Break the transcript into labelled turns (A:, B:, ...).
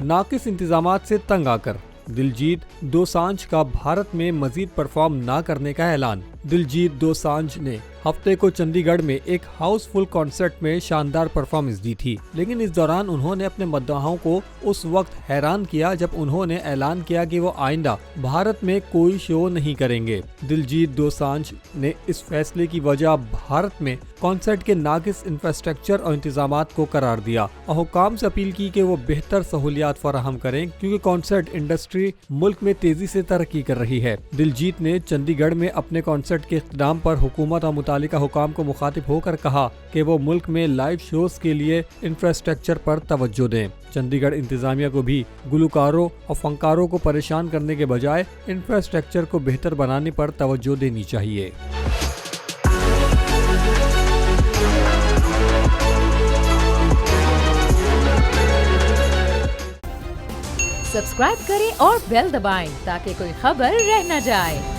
A: नाकिस इंतजामात से तंग आकर दिलजीत दोसांझ का भारत में मजीद परफॉर्म न करने का ऐलान। दिलजीत दोसांझ ने हफ्ते को चंडीगढ़ में एक हाउसफुल कॉन्सर्ट में शानदार परफॉर्मेंस दी थी, लेकिन इस दौरान उन्होंने अपने मद्दाहों को उस वक्त हैरान किया जब उन्होंने ऐलान किया कि वो आइंदा भारत में कोई शो नहीं करेंगे। दिलजीत दोसांझ ने इस फैसले की वजह भारत में कॉन्सर्ट के नाकिस इंफ्रास्ट्रक्चर और इंतजामात को करार दिया और हुकाम से अपील की कि वो बेहतर सहूलियात फराहम करें, क्योंकि कॉन्सर्ट इंडस्ट्री मुल्क में तेजी से तरक्की कर रही है। दिलजीत ने चंडीगढ़ में अपने कॉन्सर्ट के इख्तिताम पर हुकूमत और मुतालिका हुकाम को मुखातिब होकर कहा कि वो मुल्क में लाइव शोज के लिए इंफ्रास्ट्रक्चर पर तवज्जो दें। चंडीगढ़ इंतजामिया को भी गुलकारों और फनकारों को परेशान करने के बजाय इंफ्रास्ट्रक्चर को बेहतर बनाने पर तवज्जो देनी चाहिए।
B: सब्सक्राइब करें और बेल दबाएं ताकि कोई खबर रह न जाए।